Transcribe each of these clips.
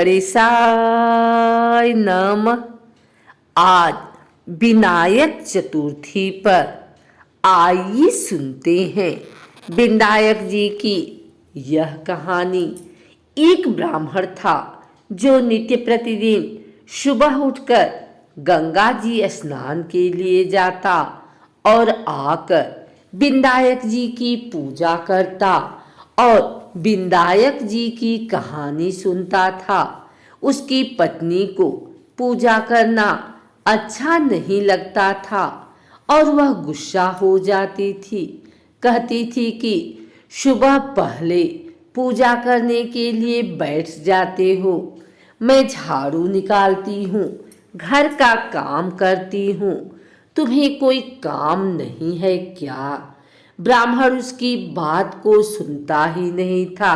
गणेशाय नमः। आज विनायक चतुर्थी पर आइए सुनते हैं विनायक जी की यह कहानी। एक ब्राह्मण था जो नित्य प्रतिदिन सुबह उठकर गंगा जी स्नान के लिए जाता और आकर विनायक जी की पूजा करता और विनायक जी की कहानी सुनता था। उसकी पत्नी को पूजा करना अच्छा नहीं लगता था और वह गुस्सा हो जाती थी। कहती थी कि सुबह पहले पूजा करने के लिए बैठ जाते हो, मैं झाड़ू निकालती हूँ, घर का काम करती हूँ, तुम्हें कोई काम नहीं है क्या? ब्राह्मण उसकी बात को सुनता ही नहीं था।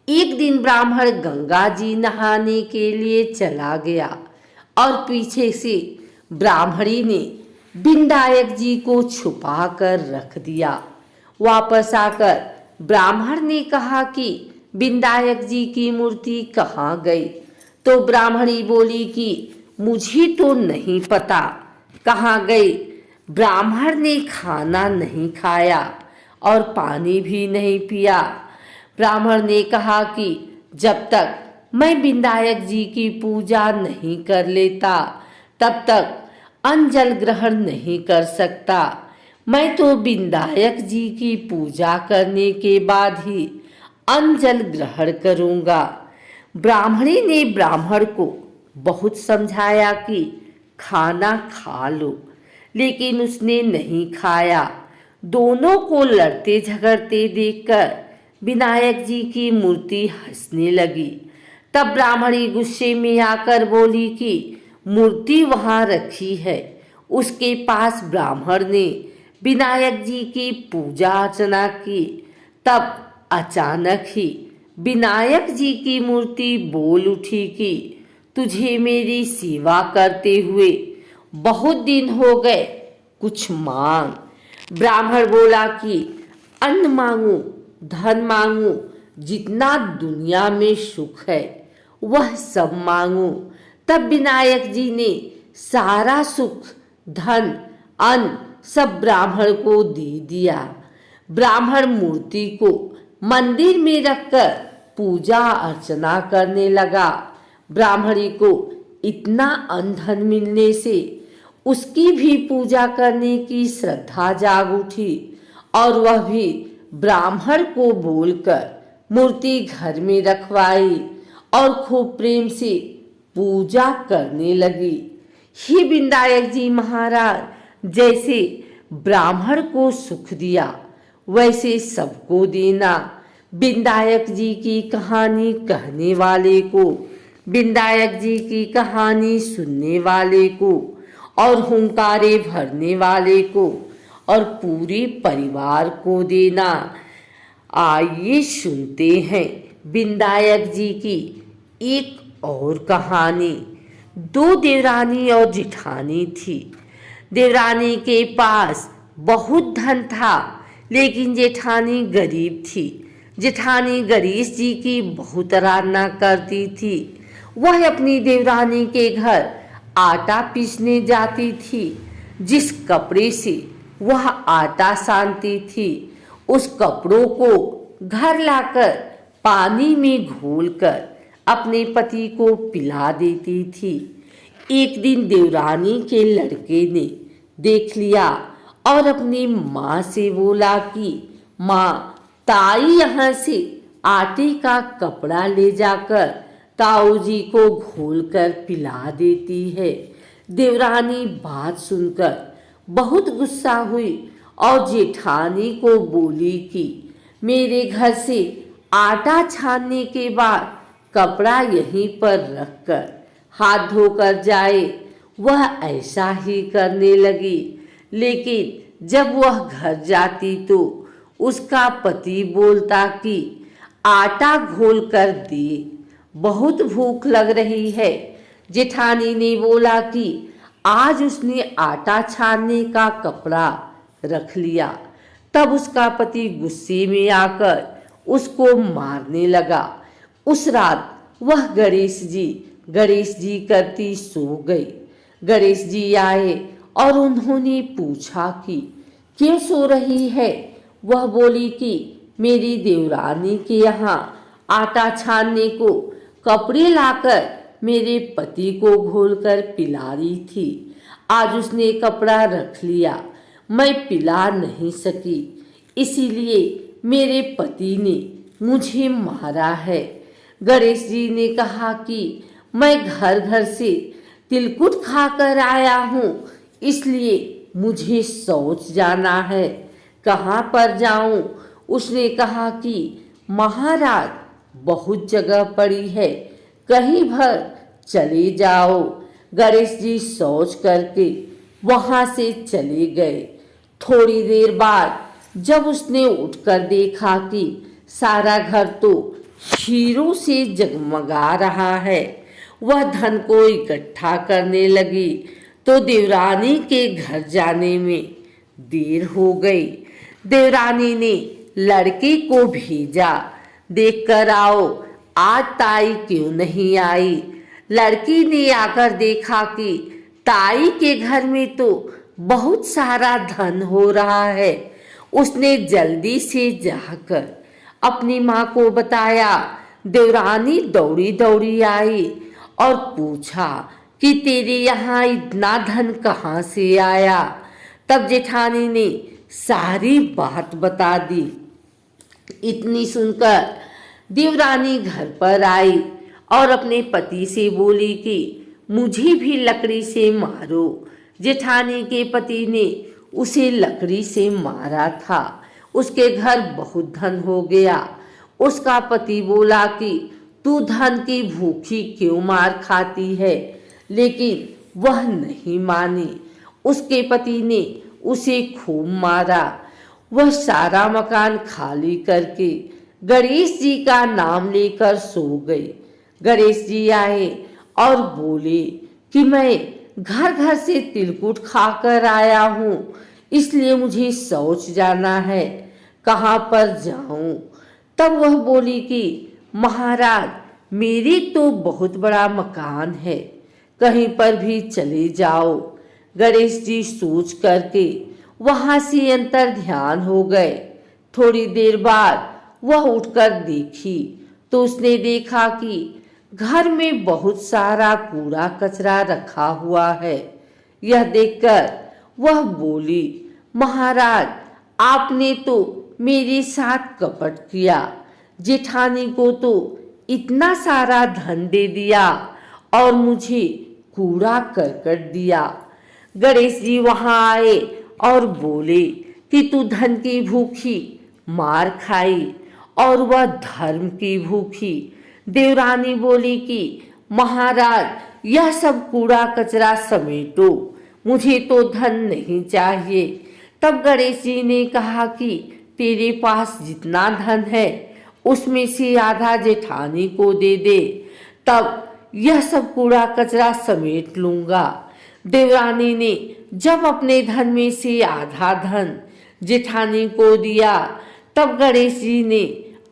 एक दिन ब्राह्मण गंगा जी नहाने के लिए चला गया और पीछे से ब्राह्मणी ने विनायक जी को छुपा कर रख दिया। वापस आकर ब्राह्मण ने कहा कि विनायक जी की मूर्ति कहाँ गई? तो ब्राह्मणी बोली कि मुझे तो नहीं पता कहाँ गई। ब्राह्मण ने खाना नहीं खाया और पानी भी नहीं पिया। ब्राह्मण ने कहा कि जब तक मैं विनायक जी की पूजा नहीं कर लेता तब तक अन्न जल ग्रहण नहीं कर सकता। मैं तो विनायक जी की पूजा करने के बाद ही अन्न जल ग्रहण करूंगा। ब्राह्मणी ने ब्राह्मण को बहुत समझाया कि खाना खा लो, लेकिन उसने नहीं खाया। दोनों को लड़ते झगड़ते देखकर विनायक जी की मूर्ति हंसने लगी। तब ब्राह्मणी गुस्से में आकर बोली कि मूर्ति वहां रखी है। उसके पास ब्राह्मण ने विनायक जी की पूजा अर्चना की। तब अचानक ही विनायक जी की मूर्ति बोल उठी कि तुझे मेरी सेवा करते हुए बहुत दिन हो गए, कुछ मांग। ब्राह्मण बोला कि अन्न मांगू, धन मांगू, जितना दुनिया में सुख है वह सब मांगू। तब विनायक जी ने सारा सुख, धन, अन्न सब ब्राह्मण को दे दिया। ब्राह्मण मूर्ति को मंदिर में रखकर पूजा अर्चना करने लगा। ब्राह्मणी को इतना अन्न धन मिलने से उसकी भी पूजा करने की श्रद्धा जाग उठी और वह भी ब्राह्मण को बोलकर मूर्ति घर में रखवाई और खूब प्रेम से पूजा करने लगी। हे विनायक जी महाराज, जैसे ब्राह्मण को सुख दिया वैसे सबको देना। विनायक जी की कहानी कहने वाले को, विनायक जी की कहानी सुनने वाले को और हुंकारे भरने वाले को और पूरे परिवार को देना। आइए सुनते हैं विनायक जी की एक और कहानी। दो देवरानी और जेठानी थी। देवरानी के पास बहुत धन था, लेकिन जेठानी गरीब थी। जेठानी गणेश जी की बहुत आराधना करती थी। वह अपनी देवरानी के घर आटा पीसने जाती थी। जिस कपड़े से वह आटा सानती थी, उस कपड़ों को घर लाकर पानी में घोलकर अपने पति को पिला देती थी। एक दिन देवरानी के लड़के ने देख लिया और अपनी माँ से बोला कि माँ, ताई यहाँ से आटे का कपड़ा ले जाकर ताऊ जी को घोलकर पिला देती है। देवरानी बात सुनकर बहुत गुस्सा हुई और जेठानी को बोली कि मेरे घर से आटा छानने के बाद कपड़ा यहीं पर रखकर हाथ धोकर जाए। वह ऐसा ही करने लगी, लेकिन जब वह घर जाती तो उसका पति बोलता कि आटा घोल कर दे, बहुत भूख लग रही है। जेठानी ने बोला कि आज उसने आटा छानने का कपड़ा रख लिया। तब उसका पति गुस्से में आकर उसको मारने लगा। उस रात वह गणेश जी करती सो गई। गणेश जी आए और उन्होंने पूछा कि क्यों सो रही है। वह बोली कि मेरी देवरानी के यहाँ आटा छानने को कपड़े लाकर मेरे पति को घोलकर पिला रही थी। आज उसने कपड़ा रख लिया, मैं पिला नहीं सकी, इसीलिए मेरे पति ने मुझे मारा है। गणेश जी ने कहा कि मैं घर घर से तिलकुट खाकर आया हूँ, इसलिए मुझे शौच जाना है। कहाँ पर जाऊं? उसने कहा कि महाराज बहुत जगह पड़ी है, कहीं भर चले जाओ। गणेश जी शौच करके वहां से चले गए। थोड़ी देर बाद जब उसने उठकर देखा कि सारा घर तो हीरों से जगमगा रहा है, वह धन को इकट्ठा करने लगी तो देवरानी के घर जाने में देर हो गई। देवरानी ने लड़के को भेजा, देख कर आओ आज ताई क्यों नहीं आई। लड़की ने आकर देखा कि ताई के घर में तो बहुत सारा धन हो रहा है। उसने जल्दी से जाकर अपनी माँ को बताया। देवरानी दौड़ी दौड़ी आई और पूछा कि तेरे यहाँ इतना धन कहाँ से आया। तब जेठानी ने सारी बात बता दी। इतनी सुनकर देवरानी घर पर आई और अपने पति से बोली कि मुझे भी लकड़ी से मारो। जेठानी के पति ने उसे लकड़ी से मारा था। उसके घर बहुत धन हो गया। उसका पति बोला कि तू धन की भूखी क्यों मार खाती है, लेकिन वह नहीं मानी। उसके पति ने उसे खूब मारा। वह सारा मकान खाली करके गणेश जी का नाम लेकर सो गई। गणेश जी आए और बोले कि मैं घर घर से तिलकुट खाकर आया हूँ, इसलिए मुझे शौच जाना है, कहाँ पर जाऊं। तब वह बोली कि महाराज मेरी तो बहुत बड़ा मकान है, कहीं पर भी चले जाओ। गणेश जी सोच करके वहां से अंतर ध्यान हो गए। थोड़ी देर बाद वह उठकर देखी तो उसने देखा कि घर में बहुत सारा कूड़ा कचरा रखा हुआ है। यह देखकर वह बोली, महाराज आपने तो मेरे साथ कपट किया। जेठानी को तो इतना सारा धन दे दिया और मुझे कूड़ा करकट दिया। गणेश जी वहां आए और बोले कि तू धन की भूखी मार खाई और वह धर्म की भूखी। देवरानी बोली कि महाराज यह सब कूड़ा कचरा समेटो, मुझे तो धन नहीं चाहिए। तब गणेश जी ने कहा कि तेरे पास जितना धन है उसमें से आधा जेठानी को दे दे, तब यह सब कूड़ा कचरा समेट लूंगा। देवरानी ने जब अपने धन में से आधा धन जेठानी को दिया, तब गणेश जी ने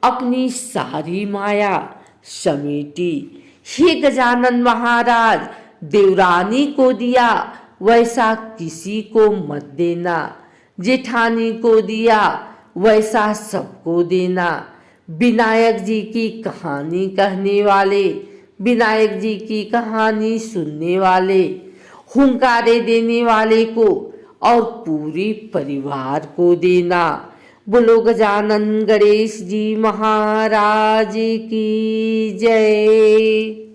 अपनी सारी माया समेटी। हे गजानन महाराज, देवरानी को दिया वैसा किसी को मत देना, जेठानी को दिया वैसा सबको देना। विनायक जी की कहानी कहने वाले, विनायक जी की कहानी सुनने वाले, हुंकारे देने वाले को और पूरे परिवार को देना। बोलो गजानन गणेश जी महाराज की जय।